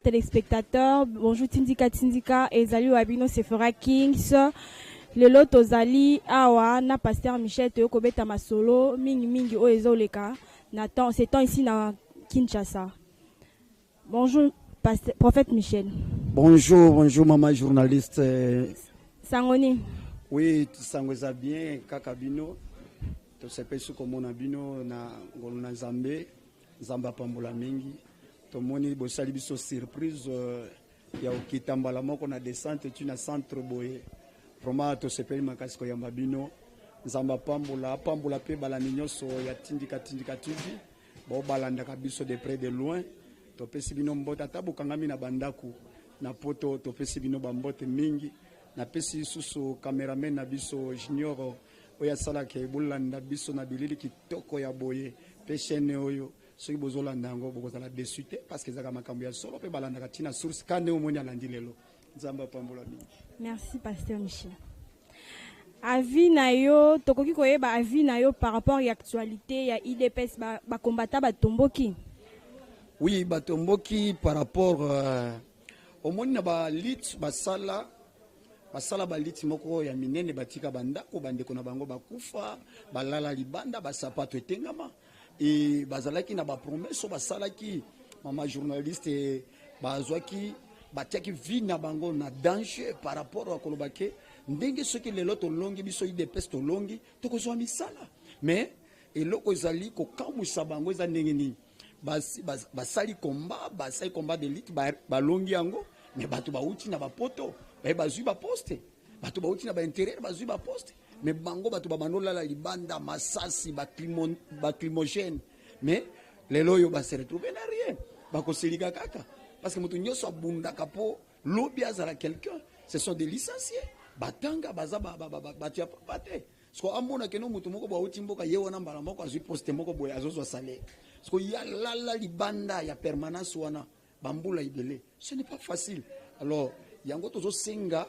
téléspectateurs, bonjour Tindika et Zali Wabino Sephora Kings. Le lot Ozali Awa na pasteur Michel Teyoko Beta Masolo mingi o ezoleka. Nathan, c'est temps ici na Kinshasa. Bonjour prophète Michel. Bonjour maman journaliste. Sangoni. Oui, sangweza bien kakabino. To sepe su komona bino na ngoluna Zambe, Zamba pambola mingi. To moni bosali biso surprise ya okitambala moko na descente tu na centre boye. Vraiment to sepe makasi ko yamba bino. Zamba pambola pe balani nyoso ya tindika TV. Bo balanda kabiso de près de loin. To pesi bino mbota tabu kangami na bandaku. Na poto to pesi bino bambote mingi. Na pesi susu cameraman na biso junior oya sala ke bulanda biso na bilili kitoko ya boye pe chaîne oyo soki bozolanda ngo bokozala desute parce que zaka makambo ya solo pe balanda katina source kande omoni alandi lelo nzamba pambola mingi. Merci pasteur Michel. Avis na yo tokoki koyeba avis na yo par rapport à actualité ya IDPS ba combattant ba tomboki. Oui, ba tomboki par rapport au moni na ba lit ba sala basala baliti moko ya minene batika bandako bandeko na bango bakufa balala libanda basapato etengama et bazalaki na ba promesse basalaki mama journaliste bazwaki batiaki vie na bango na danger par rapport à kolobake ndenge soki lelo to longi biso IDPS to longi to kozwa misala mais eloko ezali ko kamwisa bango eza ndenge nini basali combat d'élite balongi yango mais bato bauti na bapoto bazui ba poste bato bauti na ba intérieur bazui ba poste mais bango bato babanola la libanda masasi ba climogène mais lelo yo ba se retrouver na rien ba ko selika kaka parce que mutu nyoso abunda kapo lobi azala quelqu'un ce sont des licenciés batanga baza batia papate sko amona keno mutu moko bauti mboka yewona mbala moko azui poste moko boye azozwa salaire sko ya la libanda ya permanence wana bambula ibele ce n'est pas facile alors yango tozo senga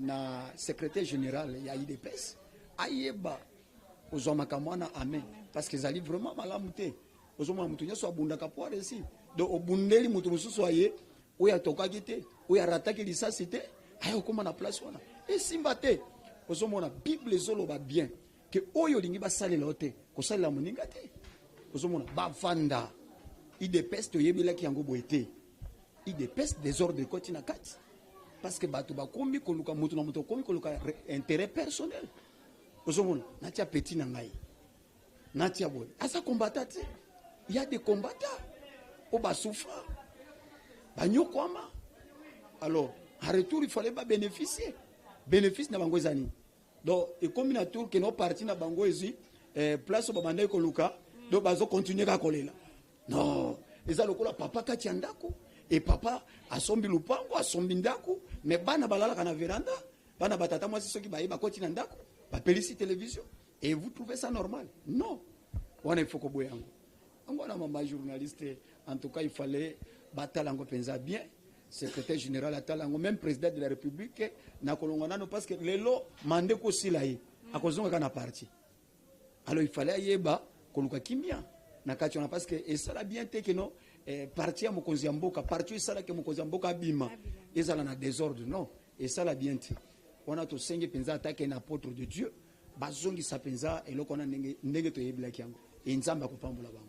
na secrétaire général ya IDPS ayeba ozwa makamwana amen parce que zali vraiment malamu te ozoma mutu nyaso abunda kapwa resi donc obundeli mutu mususu aye oya tokaki te oya rataki lisasi te ayo koma na place wana et simba te ozomona bible zoloba bien que oyo lingi basalela te ko salela moninga te ozomona bavanda IDPS to yebelaki yango boete IDPS désordre koti na kati parce que bato bakombi koluka mutu na mutu kombi koluka intérêt personnel ozomona natia petit na ngai natia boy asa combattant il y a des combattants au basouffra banyokwama alors en retour il fallait pas bénéfice na bango ezani donc et comme na tour que no parti na bango ezi place ba bandai koluka donc bazo continuer ka kolela non eza lokola papa kati andako et papa asombi lupango asombi ndako mais bana balala kana veranda bana batata mwasi soki baye bakoti na ndako ba pelisi télévision et vous trouvez ça normal? Non, on il faut que boyango on a maman journaliste en tout cas il fallait batalango penza bien secrétaire général atalango même président de la république na kolongana no parce que lelo mande ko silaye akozonga kana parti alors il fallait yeba koluka kimia na kati on parce que et ça la bien te que non parti ya mokonzi ya mboka parti esala ke mokonzi ya mboka abima ezala na désordre non et ça la bien te on a to senge penza attaque na apôtre de Dieu bazongi sa penza eloko na ndenge to yeblaki yango et nzamba ko pambola bango.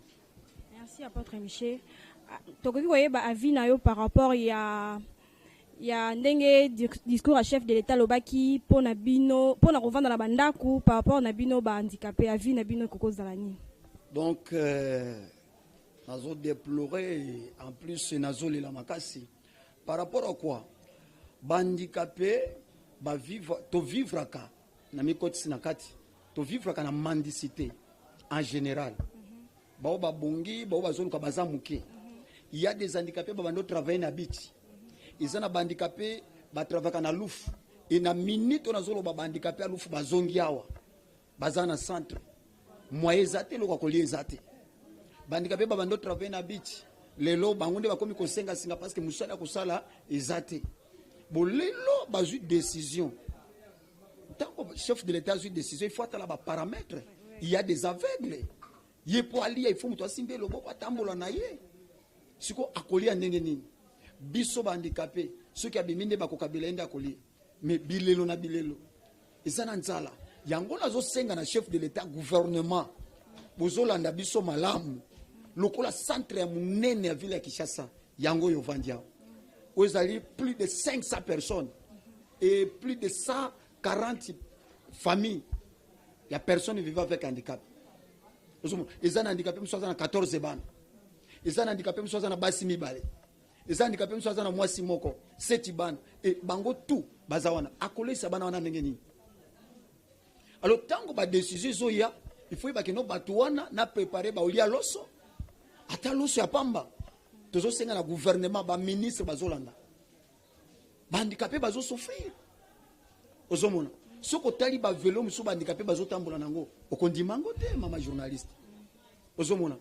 Merci apôtre Michel. Tokoki koyeba avis na yo par rapport ya ndenge discours à chef de l'état lobaki pona bino pona kovanda na bandaku par rapport na bino ba handicapé avis na bino kokozala nini. Donc nazo déplorer en plus nazo lela makasi par rapport à quoi bandicapé ba vivre to vivre ka na mikoti na kati to vivre ka na mendicité en général ba bongi ba bazolu ka bazamuke il y a des handicapés ba bando travailler na biti ils ont ba handicapé ba travailler na louf et na minute nazo lo ba handicapé a louf bazongi awa bazana centre moyen zate lo ko liezate bandika pe babando travailler na beach lelo bangonde bakomi ko senga singa parce que musala ko sala ezate bo lelo bazu décision tant que chef de l'état a décision il faut attendre ba paramètres il y a des aveugles il faut aller il faut muto simbe lobo patambola na ye siko akolia ndenge nini biso ba handicapé ceux qui abiminde bakokabela enda kolia mais bilelo na bilelo ezana nzala yango nazo senga na chef de l'état gouvernement bozolanda biso malamu lokola centre ya munene ya ville ya Kinshasa yango yovandia ozali plus de 500 personnes et plus de 140 familles il y a personne vivant avec handicap ezana handicapé msoza na 14 bana ezana handicapé msoza na basi mibale ezana handicapé msoza na mwasi moko 7 bana et bango tout bazawana akolesa bana wana ndenge nini alors tango ba décision zoya il faut que no batuana na préparer ba olia loso ata loso ya pamba tozo senga na gouvernement ba ministre bazolanda ba handicapé bazo souffrir ozomona soko tali ba vélo muso ba handicapé bazo tambola nango okondimango te mama journaliste ozomona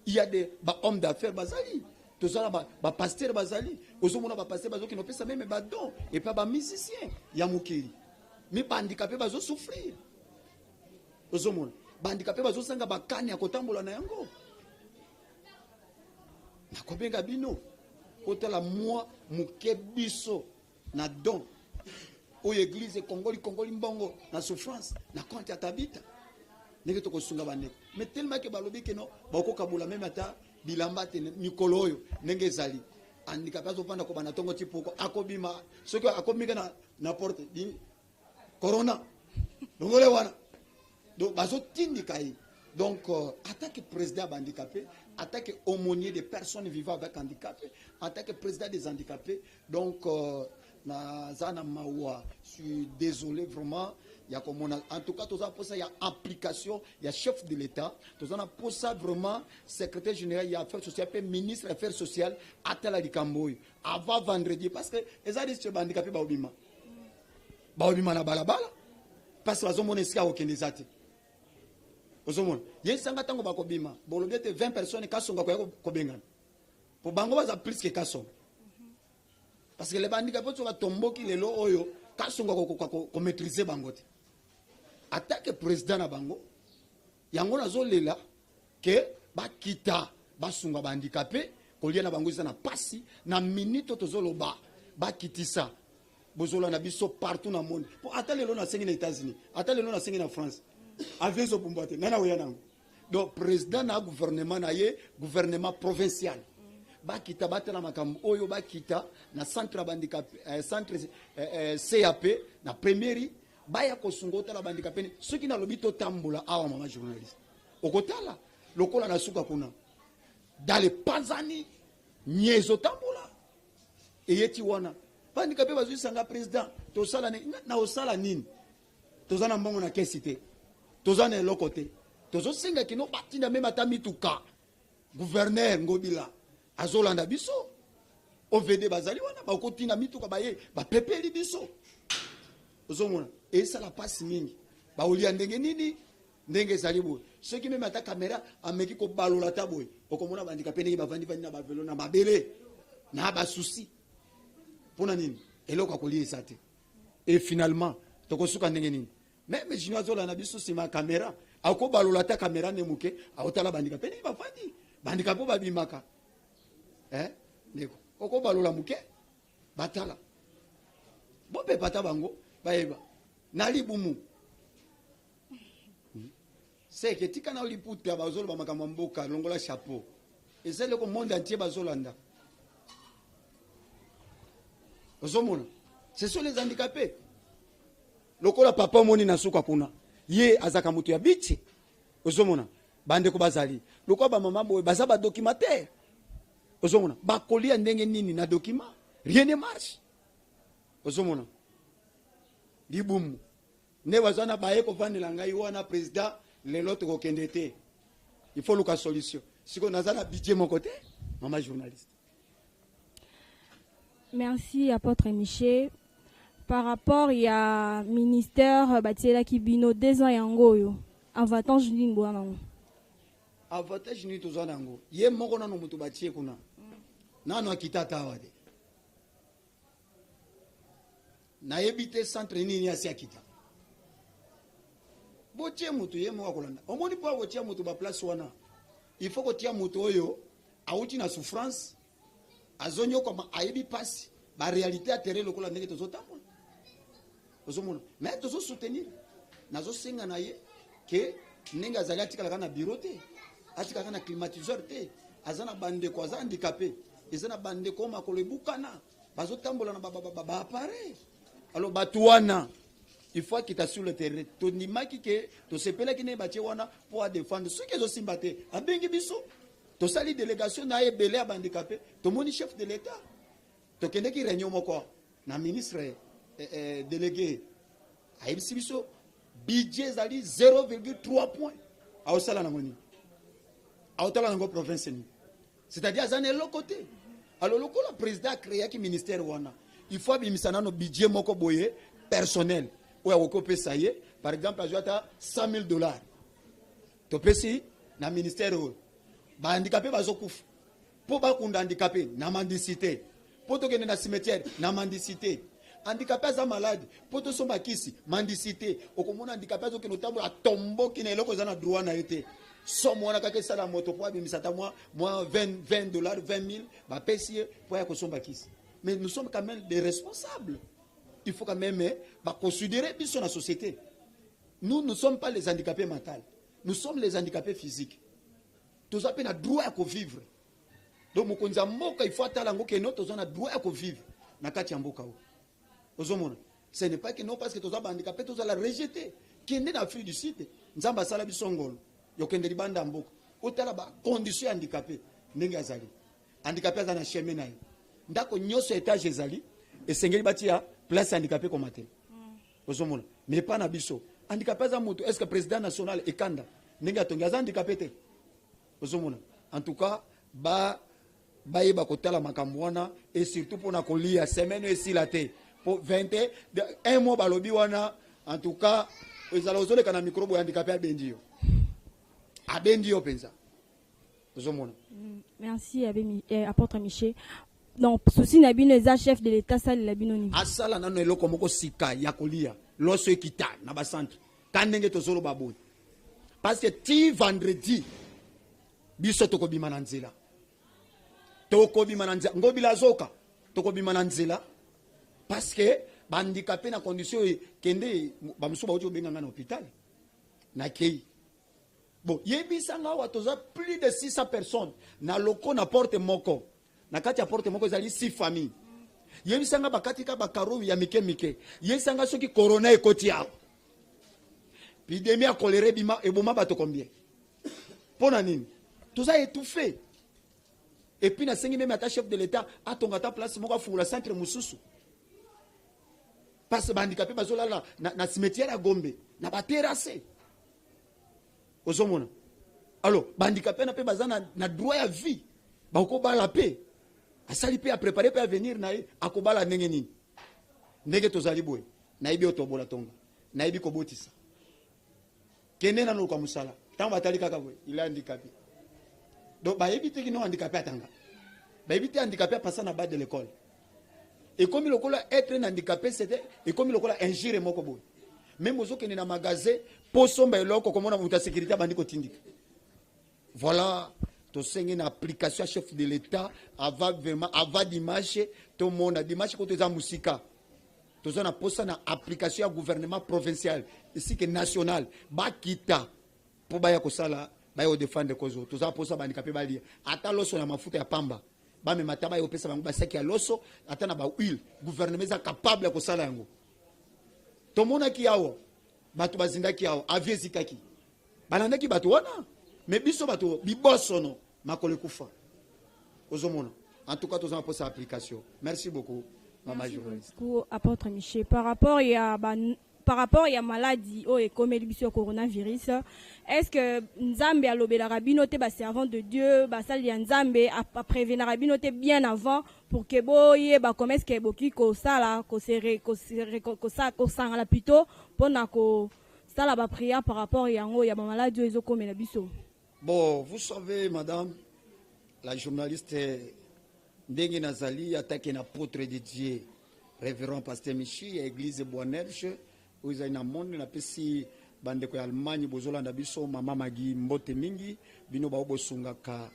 il y a des ba hommes d'affaires bazali tozala ba pasteur bazali ozomona ba pasteur bazo kino pesa même ba don et pas ba musicien ya mukeli mais ba handicapé bazo souffrir ozomona ba handicapé bazo sanga ba kani ya kotambola na yango na kobenga bino kotala moi mukebiso na don o église Congoli mbongo na souffrance na compte ya tabita neke to kosunga bande mais tellement que balobi ke no bako kabula même ata bilamba te mikolo oyo ndenge ezali handicapé azopanda ko bana tongo tipoko akobima soki akomika na porte di corona ngole wana donc bazo tindika yi donc attaque président handicapé attaque aumônier des personnes vivant avec handicap attaque président des handicapés donc na zana mawa je suis désolé vraiment il y a comme on a, en tout cas tout ça pour ça il y a application il y a chef de l'état tout ça pour ça vraiment secrétaire général il y a affaires sociales ministre affaires sociales atala likamboy avant vendredi parce que les artistes handicapés baobima na balabala parce que bazomona esika okende zate ozomona yesanga tango bakobima bolobi ete 20 personnes kasonga ko bengana po bango baza plus que kasonga parce que les handicapés sont tomboki lelo oyo kasonga ko maîtriser bango te attaque président na bango yango nazolela ke bakita basunga ba handicapé kolia na bango na pasi na minute tozoloba bakitisa bozola na biso partout na monde pour atalelo na sengi na États-Unis atalelo na sengi na France avion so pumbate nana oya nango donc président na gouvernement na ye gouvernement provincial bakita batela makambo oyo bakita na centre handicapé centre CAP na première baya kosungota la handicapé soki na lobi to tambola awa mama journaliste okotala lokola na suka kuna dans les panzani nyezo tambola eyeti wana handicapé bazui sanga président to sala na osala nini tozana mbongo na kesité tozana lokote tozo singa kino batina même atamituka gouverneur ngobila azolanda biso OVD bazali wana bakotina mituka baye ba pepeli biso ozomona et ça la passe mingi ba olia ndenge nini ndenge zali boy ceux qui même ata caméra ameki ko balola taboy okomona bandika pe ndenge bavandi vandi na ba velo na mabele na ba souci pona nini eloko akolier ça te et finalement tokosuka ndenge nini même jino azolanda biso sima caméra ako balola ta caméra ne muke aotala bandika pe ndenge bavandi bandika po babimaka ndeko oko balola muke batala bope pata bango baeba nali bumu c'est que tika na oliputa bazolo ba makambo mboka longola chapeau et c'est le monde entier bazolanda ozomona ce sont les handicapés lokola papa moni na suka kuna ye azaka mutu ya bichi ozomona bande ko bazali lokola ba mama boy baza ba documentaire ozomona bakolia ndenge nini na document rien ne marche ozomona libumu ne wazana baye ko vandela ngai wana président lelo to kokende te il faut luka solution siko nazana budget mon côté mama journaliste. Merci apôtre Miché. Par rapport il y a ministère Batiela Kibino 2 ans yangoyo avantage nini bwana avantage ni tozana ngo ye moko na no mutu batie kuna nano akitata wade na yebite centre nini ya siakita botie mutu ye moko kolanda omoni po botie mutu ba place wana il faut que tia mutu oyo auti na souffrance azonyo comme ayebi passe ba réalité à terre lokola ndenge tozotambola ozomona mais tozo soutenir nazo senga na ye que ndenge azali atikala na bureau te atikala na climatiseur te azana bande ko azana handicapé ezana bande ko makolo ebukana bazotambola na ba appareil alors batuana il faut qu'il t'a sur le terrain to nimaki que to sepela ki ne batie wana pour défendre ceux qui ont battu abengi biso to sali délégation na ebele ya handicapé to moni chef de l'état to kende ki réunion moko na ministre délégué ayebisi biso budget zali 0,3 points a osala na ngoni a otala na ngo province ni c'est-à-dire azana le côté alors le président a créé qui ministère wana il faut bimisana no budget moko boye personnel ou ya okopé ça y est par exemple ajouta $100,000 to pesi na ministère ba handicapé bazokufa po ba kunda handicapé na mendicité po to kende na cimetière na mendicité handicapé za malade po to somba kisi mendicité okomona handicapé zo keno tambo atombo kina eloko za na droit na été somme wana kake sala moto po bimisata moi $20 $20,000 ba pesi po ya ko somba kisi mais nous sommes quand même des responsables. Il faut quand même considérer biso la société. Nous ne sommes pas les handicapés mentaux. Nous sommes les handicapés physiques. Tous à peine à droit à vivre. Donc mon konza mboka il faut atalango que nous tous on a droit à vivre. Na kati mboka o. Ozomona. Ce n'est pas que non parce que tous handicapés tous à la rejeter. Qui est né d'Afrique du Sud. Nzamba sala biso ngolo. Yo kende libanda mboka. Otala ba condition handicapé. Ndenge azali. Handicapé za na chemin na. Ndako nyoso étage ezali et sengeli batia place handicapé comme tel. Ozomona. Mais pas na biso. Handicapé za moto est-ce que président national ekanda ndenge tonga za handicapé te. Ozomona. En tout cas ba yeba kotala makambo wana et surtout pour na kolia semaine esila te. Pour 21 mois balobi wana en tout cas ezala ozole kana microbe handicapé abendio. Abendio penza. Ozomona. Merci apôtre Miché. Donc, souci Nabino est chef de l'État, ça le Labino. Asala nano eloko moko sika ya kolia, loso ekita na ba centre. Kanenge to zolo baboni. Parce que ti vendredi biso toko bimana nzela. Toko bimana nzela, ngobila zoka, toko bimana nzela parce que handicapé na condition kende ba musuba ojo benga na hôpital. Na kei. Bon, yebisa ngawa toza plus de 600 personnes na loko na porte moko. Na kati ya porte moko ezali 6 familles. Yebisanga bakati ka bakaro ya mike. Yebisanga soki corona ekoti yao. Epidemie ya choléra bima eboma bato combien? Pona nini? Tout ça étouffé. Et puis na sengi même ata chef de l'état atonga ta place moko fungula centre mususu. Parce que handicapé bazola na cimetière ya Gombe, na ba terrassé. Ozomona. Alors, handicapé na pe bazana na droit ya vie. Ba ko ba la paix. Asali pe a préparer pe à venir na akobala ndenge nini ndenge tozali boye na ibi otobola tonga na ibi kobotisa kende na loka musala tant batali kaka boye il est handicapé donc ba éviter kino handicapé atanga ba éviter handicapé passer na bas de l'école et comme le kola être handicapé c'était et comme le kola injure moko boye même ozo kende na magasin po somba eloko comme on a muta sécurité bandiko tindika voilà. To sengi une application chef de l'État avant vraiment avant dimanche tout le monde dimanche côté za musika to zona posa na application gouvernement provincial ici que national ba kita pour ba ya kosala ba yo défendre kozo to za posa ba handicapé ba lia ata loso na mafuta ya pamba ba me mataba yo pesa bango ba saki ya loso ata na ba huile gouvernement za capable ya kosala yango to mona ki yawo batu bazinda ki yawo aviezi kaki balanda ki batu wana mais biso batu biboso no makole kufa ozomona en tout cas tous en pour sa application. Merci beaucoup maman journaliste. Apôtre Miché par rapport à maladie et comme le coronavirus, est-ce que Nzambe a lobé la rabinote ba servant de Dieu ba sali Nzambe a prévenir rabinote bien avant pour que boye ba comme est-ce que boki ko sala ko serre ko sangala plutôt pour na ko sala ba prière par rapport yango ya maladie ezo comme la biso. Bon, vous savez, madame, la journaliste Ndenge Nazali attaqué l'apôtre de Dieu, révérend pasteur Michi, église Boanerche, où il y a un monde, il y a un bande ko Allemagne, bozolanda biso, mama magi mbote mingi, bino ba obosungaka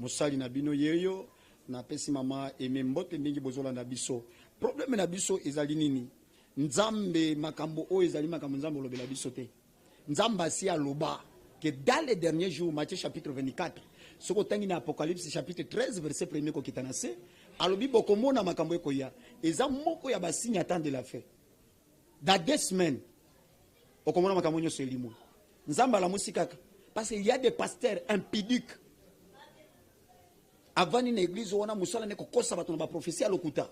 mosali na bino yeyo na pesi mama emembote ndingi bozola na biso problème na biso ezali nini nzambe makambo o ezali makambo nzambe lobela biso te nzambe asi aloba que dans les derniers jours Matthieu chapitre 24 ce que tangi na Apocalypse chapitre 13 verset 1er ko kitanase alobi bokomona makambo ekoya eza moko ya basigne attend de la fin dans 2 semaines okomona makambo nyonso elimo nzambe ala musikaka parce qu'il y a des pasteurs impudiques avant une église wana musala ne kokosa bato na ba prophétie alokuta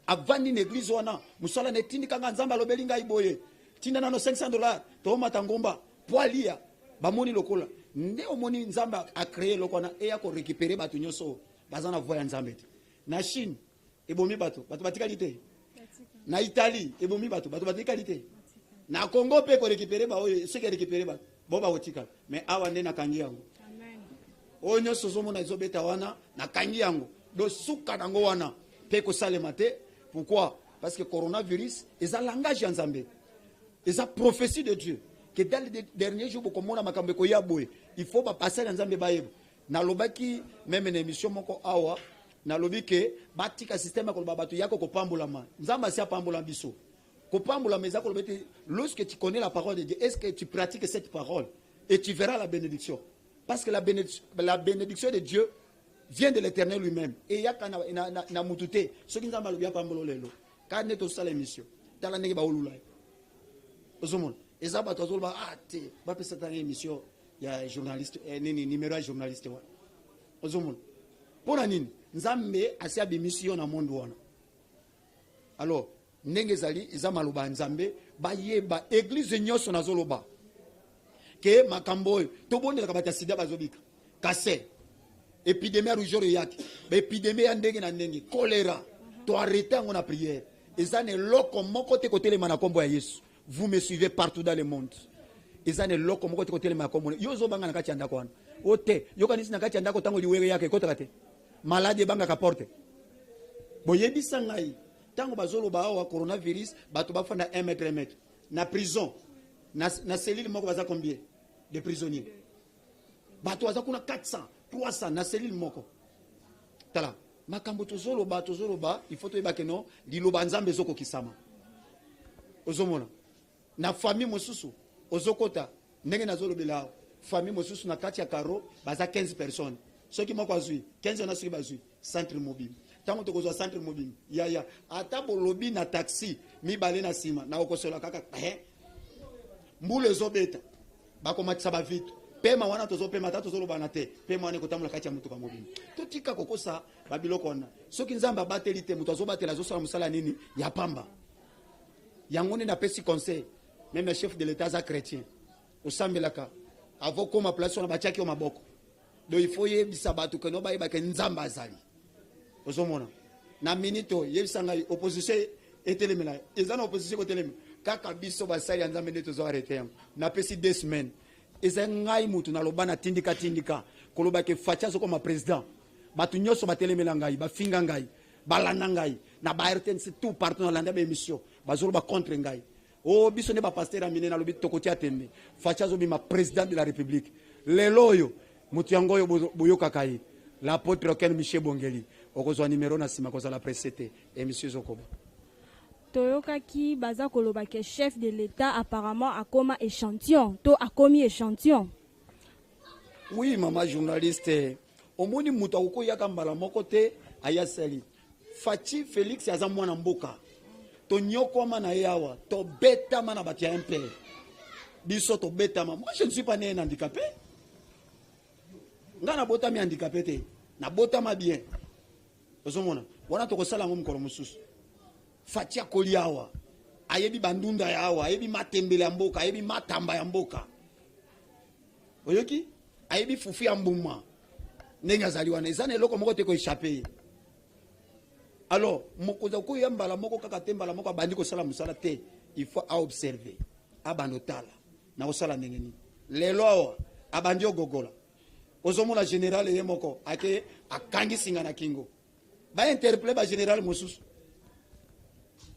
avant une église wana musala ne tindika nzambe alobeli ngai boye tinda nano $500 to mata ngomba poalia bamoni lokola nde omoni nzambe a créer lokona e ya ko récupérer bato nyonso bazana voya nzambe na Chine ebomi bato batikali te na Italie ebomi bato batikali te na Congo pe ko récupérer ba oyo ce qui récupérer ba boba otika mais awa nde na kangi yango amen onyo sozomo na izobeta wana na kangi yango do suka nango wana pe ko salema te pourquoi parce que coronavirus est un langage ya nzambe est une prophétie de Dieu que dans les derniers jours bokomona makambe ko yaboye il faut ba passer nzambe bayebo na lobaki même une émission moko awa na lobi ke batika système ko bato yako ko pambulama nzamba si apambola biso ko pambola meza ko lobete lorsque tu connais la parole de Dieu est-ce que tu pratiques cette parole et tu verras la bénédiction parce que la bénédiction de Dieu vient de l'Éternel lui-même et yaka na mutute ce qui nzamba lobi apambolo lelo ka neto sala émission tala ndenge ba olula ozomona ezaba tozolba te ba pesa ta émission ya journaliste nini numéro ya journaliste wa ozomona pona nini nzambe asia bimission na monde wana alors ndenge zali eza maloba nzambe bayeba église nyonso nazoloba ke makambo to bondela ka batasida bazobika kase épidémie ya rougeole yaki ba épidémie ya ndenge na ndenge choléra to arrêter ngo na prière eza ne loko moko te kotelema na kombo ya Yesu vous me suivez partout dans le monde eza ne loko moko te kotelema na kombo yo zo banga na kati ya ndako wana ote yo kanisi na kati ya ndako tango liwere yake kotaka te malade banga ka porte boyebisa ngai tango bazolo ba wa coronavirus bato bafanda 1 mètre na prison na cellule moko baza combien de prisonniers bato baza kuna 400 300 na cellule moko tala makambo tozolo ba il faut to yebake no liloba nzambe zoko kisama ozomona na famille mosusu ozokota ndenge nazolo belao famille mosusu na kati ya karo baza 15 personnes ceux qui moko azui 15 na ceux bazui centre mobile tango tokozwa centre mobile ya ata bolobi na taxi mibale na sima na okosola kaka mbule ezobeta bakomatisa bavitu pema wana tozopema tata tozolobana te pema wana ekotambola kati ya mutuka mobile totika kokosa babiloko wana soki nzambe abateli te mutu azobatela azosala mosala nini ya pamba yango nde napesi conseil même le chef de l'état aza chrétien osambelaka avokoma place wana batiaki yo maboko donc il faut yebisa bato ke no bayebake nzambe azali ozomona na minito yebisa ngai opposition etelemela eza na opposition kotelema kaka biso basali ya nzambe nde tozo arrêté yango napesi 2 semaines eza ngai mutu naloba na tindika koloba ke Fatia azokoma président bato nyonso batelemela ngai bafinga ngai balanda ngai na ba RTNC tout partout na landa ba émission bazoloba contre ngai o biso ne ba pasteur amine na lobi tokoti atembe Fatia azobima président de la République lelo oyo mutu yango oyo boyoka kai l'apôtre Ken Michel Bongeli okozwa numéro na sima kozala précédé émission zokoba toyokaki baza koloba ke chef de l'état apparemment akoma échantillon to akomi échantillon oui maman journaliste omoni mutu akoyaka mbala moko te ayasali Fati Félix aza mwana mboka to nyokoma na yawa to betama na batia MP biso to betama moi je ne suis pas né handicapé ngana botami handicapé te na botama bien ozomona wana to kosala ngo mukolo mususu Fatia koliawa ayebi bandunda yawa ayebi matembele ya mboka ayebi matamba ya mboka oyoki ayebi fufu ya mbuma ndenge azali wana ezana eloko moko te ko échapper alors mokoza ko yambala moko kaka tembala moko abandi ko sala musala te il faut à observer abanotala na osala ndenge ni lelo abandi ogogola ozomona général ye moko ake akangi singa na kingo ba interpellé ba général mosusu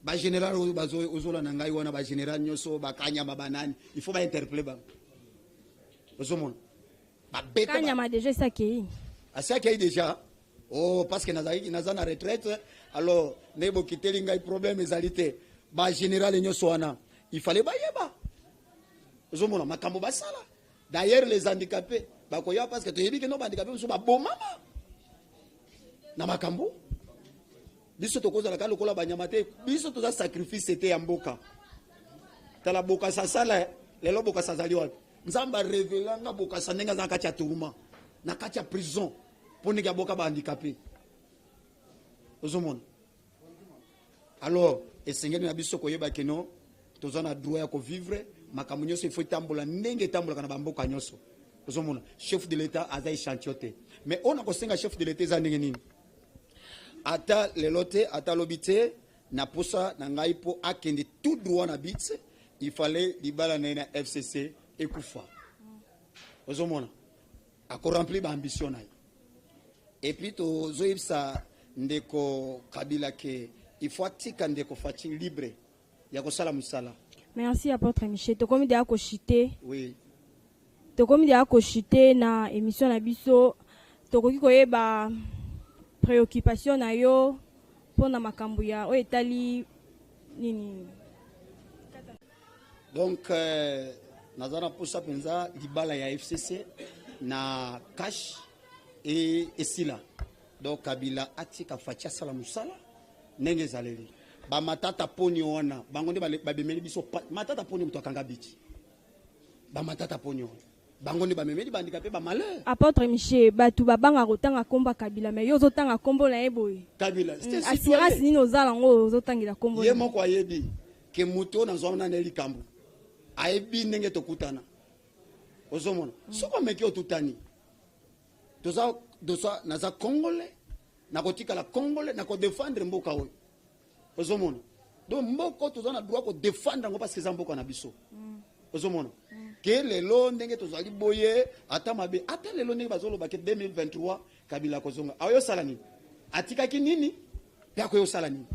ba général bazo ozola na ngai wana ba général nyoso bakanya babanani il faut ba interpeller ba ozomona ba beta kanya ma déjà ça qui Asa qui déjà oh parce que nazaki naza na retraite alors nebo kiteli ngai problème ezalité ba général nyoso wana il fallait bayeba ozomona makambo basala d'ailleurs les handicapés bakoya parce que toyebi que no handicapés so ba bomama na makambo biso tokozala ka lokola banyama te biso toza sacrifice te ya mboka tala boka sasala lelo boka sazali wapi nzamba révéler nga boka sanenga za kati ya tourment na kati ya prison poni ka boka ba handicapé ozomona alors esengeli na biso koyeba que non toza na droit ya ko vivre makambo nyonso ifo tambola ndenge tambola kana bamboka nyonso ozomona chef de l'état aza échantillon mais on a kosenga chef de l'état za ndenge nini ata lelote ata lobite na posa na ngai po akende tout droit na bit il fallait libala na FCC ekufa ozomona ako remplir ba ambition na et puis to zoibsa ndeko Kabila ke il faut atika ndeko Faci libre ya kosala musala. Merci apôtre Michel to komi de akoshite oui to komi de akoshite na émission na biso to koki koyeba préoccupation na yo pona makambo ya o etali nini donc nazana posa penza libala ya FCC na cash et esila donc Kabila atika Faci sala musala ndenge zaleli ba matata poni wana bango nde babemeli biso matata poni muto akanga biti ba matata poni wana bango nde bamemeli bandikape ba malheur apôtre Michel batu babanga kotanga komba Kabila mais yo zotanga kombo na eboye Kabila assurance nini ozala ngo zotangira kombo ye moko ayebi ke muto na zona na likambo ayebi ndenge tokutana ozomona soko meki otutani dosa naza congolais na kotika la congolais na ko défendre mboka oyo ozomona donc mboko tozana droit ko défendre ngo parce que za mboka na biso ozomona ke lelo ndenge tozali boye ata mabe ata lelo ndenge bazolo ba ke 2023 Kabila kozonga ayo sala nini atika ki nini ya ko yo sala nini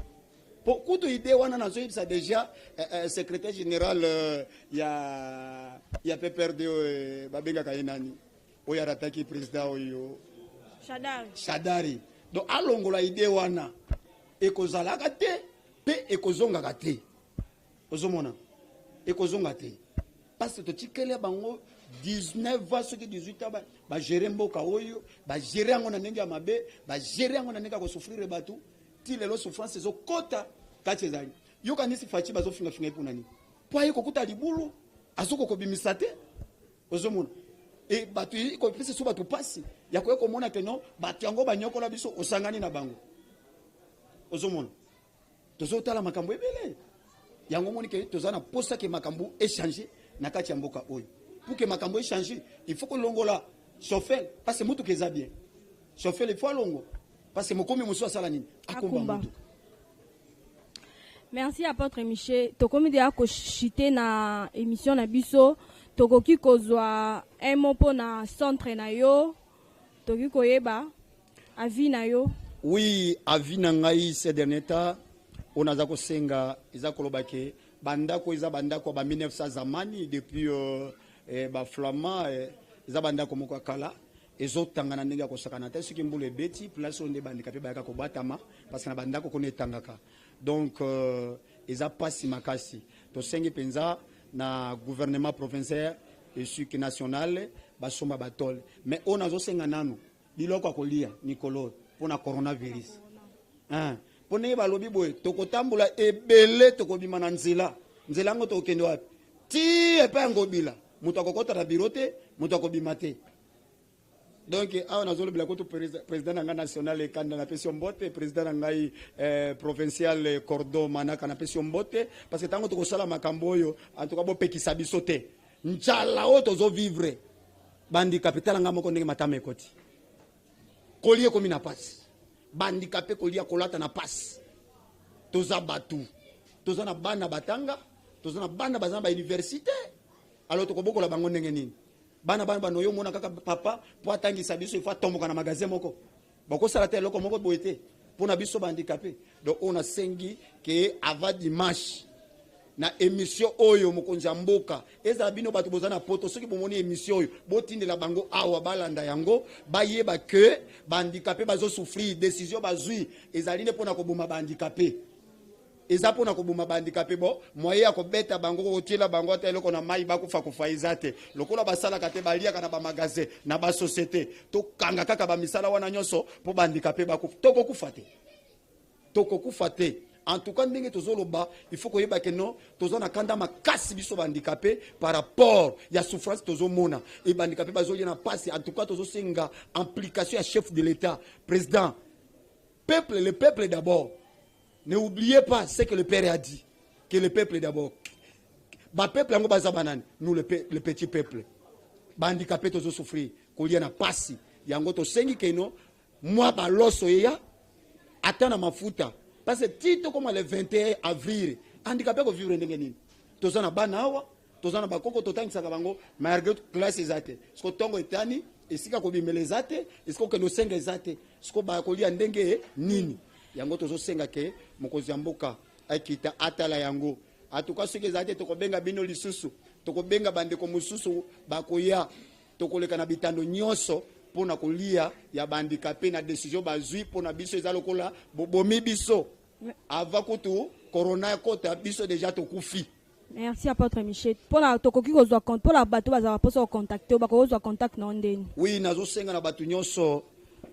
po kuto idée wana nazo ibisa déjà secrétaire général ya PPRD babenga kainani oya rataki président oyo Shadari donc alongola idée wana ekozalaka te pe ekozongaka te ozomona ekozonga te parce que totikele bango 19 ans soki 18 ans ba gérer mboka oyo ba gérer yango na ndenge ya mabe ba gérer yango na ndenge ko souffrir batu ti lelo souffrance zo kota kati ezali yoka nisi Faci bazo finga finga epona ni po ayi kokuta libulu azoko kobimisa te ozomona et batu ko pese so batu pasi ya ko mona que non batu yango banyokola biso osangani na bango ozomona tozotala makambo ebele yango moni ke tozana posa ke makambo échanger na kati ya mboka oyo pour que makambo échanger il faut que longola chauffeur parce que mutu keza bien chauffeur il faut longo parce que mokomi muso sala nini akomba mutu. Merci apôtre Michel to komi de akoshite na émission na biso tokoki kozwa un mot pour na centre na yo tokoki koyeba avis na yo. Oui, avis na ngai ces derniers temps on a zako senga eza kolobake bandako eza bandako ba 1900 zamani depuis ba flamand eza bandako moko kala ezotangana ndenge ko sakana te soki mbule beti place onde bandika pe bayaka ko batama parce que na bandako ko netangaka donc eza pasi makasi to sengi penza na gouvernement provincial et sur national basoma batole mais on a zo senga nanu biloko akolia Nikolo pona coronavirus pone balobi boye tokotambola ebele tokobima na nzela ngo tokende wapi ti epa ngobila mutu akokota na birote mutu akobima te donc awa nazolo bila ko président nga national ekanda na pesi mbote président ngai provincial Cordon Manaka na pesi mbote parce que tango tokosala makambo oyo en tout cas bo pekisa biso te njala o tozo vivre bandi capital nga moko ndenge matame ekoti kolie komi na pasi bandicapé kolia kolata na passe toza batu toza na bana batanga toza na bana bazana ba université alors tokobokola bango ndenge nini bana banoyo mona kaka papa po atangisa biso il faut tomboka na magasin moko bako sala te loko moko boete pona biso bandicapé donc on a sengi que avant dimanche na émission oyo mokonzi ya mboka ezala bino bato bozana poto soki bomoni émission oyo botindela bango awa balanda yango bayeba ke bandicapé bazosouffrir décision bazwi ezali nde mpona koboma bandicapé eza mpona koboma bandicapé bo moye ya kobeta bango kotiela bango ata eloko na mai bakufa kufa eza te lokola basalaka te baliaka na bamagasin na basosiété tokanga kaka bamisala wana nyonso mpo bandicapé bakufa tokokufa te en tout cas ndenge tozoloba il faut koyeba ke non tozana kanda makasi biso bandicapé par rapport ya souffrance tozomona et bandicapé bazolia na pasi en tout cas tozosenga implication ya chef de l'état président le peuple d'abord. Ne oubliez pas ce que le père a dit, que le peuple d'abord. Ba peuple yango baza banane, nous le petit peuple. Bandicapé tozo souffrir, kolia na pasi yango to sengi keno moi ba loso ya atana mafuta. Parce que tito comme le 21 avril, handicapé ko vivre ndenge nini. Tozana bana awa, tozana bakoko totangisa bango malgré classe ezate. Sko tongo etani, esika ko bimele ezate, esko ke no senga ezate. Sko ba kolia ndenge nini. Yango tozo senga ke mokonzi ya mboka akita atala yango. Atuka soki ezate tokobenga bino lisusu, tokobenga bandeko mususu bakoya, tokoleka na bitando nyonso pona kolia ya bandicapé na décision bazui pona biso ezalokola bobomi biso avant kutu corona kota biso déjà tokufi. Merci apôtre Michel. Pour la tokoki kozwa compte pour la bato baza poso contacter ba kozwa contact na ndeni. Oui, nazo senga na bato nyonso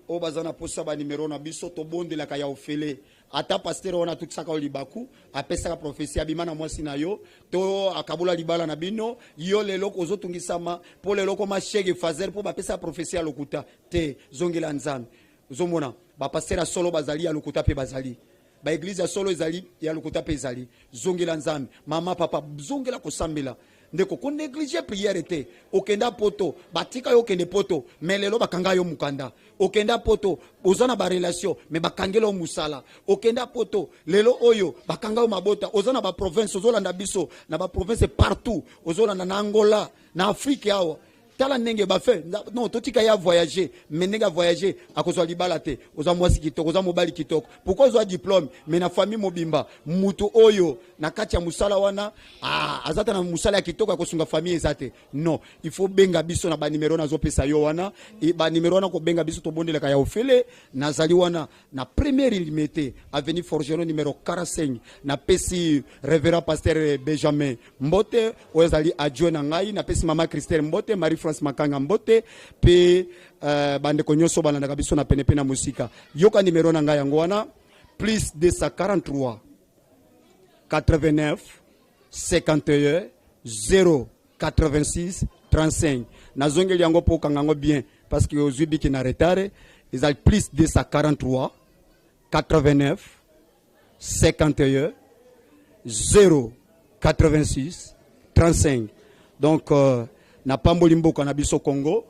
o bazana posa ba numéro na biso to bondela ka ya ofele. Ata pasteur wana tutisaka libaku apesaka prophétie abimana mwasi na yo to akabula libala na bino yo lelo kozotungisama po lelo ko mashege fazer po bapesa prophétie lokuta te zongela nzambe zomona ba pasteur solo bazali ya lokuta pe bazali ba église solo ezali ya lokuta pe ezali zongela nzambe mama papa zongela kosambela ndeko ko négliger prière te okenda poto batika yo kende poto mais lelo bakanga yo mukanda okenda poto ozana ba relation mais bakangelo musala okenda poto lelo oyo bakanga yo mabota ozana ba province ozolanda biso na ba province partout ozolanda na Angola na Afrique awa tala ndenge ba fait non totika ya voyager mais ndenge voyager akozwa libala te oza mwasi kitoko oza mobali kitoko pourquoi oza diplôme mais na famille mobimba mutu oyo na kati ya musala wana azata na musala ya kitoko akosunga famille ezate non il faut benga biso na ba numéro na zo pesa yo wana et ba numéro wana ko benga biso to bondela ka ya ofele na zali wana na première limité avenue Forgeron numéro 45 na pesi révérend pasteur Benjamin Mbote ozali adjoint na ngai na pesi mama Christelle Mbote Marie Makanga Mbote pe bande konyoso balanda biso na penepe na musika yoka numéro na ngai yango wana plus 243 89 51 086 35 na zongeli yango po kangango bien parce que ozwi biki na retard ezali plus 243 89 51 086 35 donc na pamboli mboka na biso Congo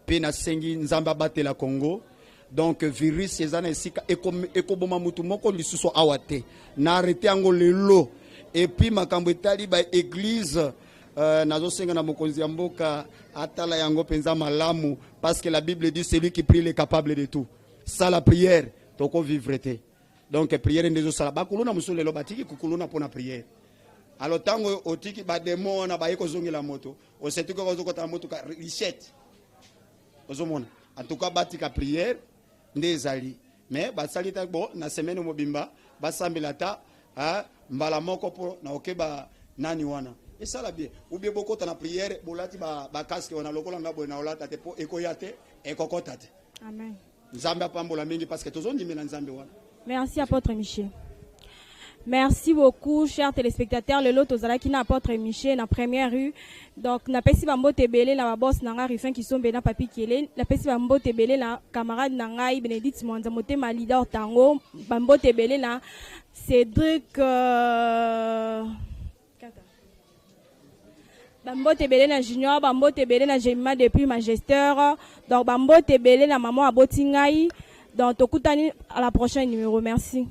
pe na sengi nzamba batela Congo donc virus ezana esika ekoboma mutu moko lisusu awate na arrêté yango lelo et puis makambo etali ba église nazo senga na mokonzi ya mboka atala yango penza malamu parce que la Bible dit celui qui prie est capable de tout ça la prière toko vivre te donc prière ndezo sala bakuluna musulelo batiki kukuluna pona prière. Alors tango otiki ba démon na ba yeko zongela moto osetuko kozokota moto ka richette ozomona en tout cas batika prière ndezali mais basalita bo na semaine mobimba basambela ta mbala moko po na okeba nani wana et ça la bien ou bien bokota na prière bolati ba casque wana lokola ngabo na olata te po ekoyate ekokota te amen nzambe apambola mingi parce que tozondimela nzambe wana. Merci apôtre Michel. Merci beaucoup, chers téléspectateurs. Le lot aux Alaki na apôtre Michel, na première rue. Donc, na pesi bambo tebele, na boss nanga rifin qui sont bena papi kele. Na pesi bambo tebele, na camarade nangai Bénédicte Mwanza moté ma leader tango. Bambo tebele, na Cédric, bambo tebele na junior, bambo tebele na Gemma depuis majesteur. Donc, bambo tebele na maman abotingai. Donc, tokutani à la prochaine numéro. Merci.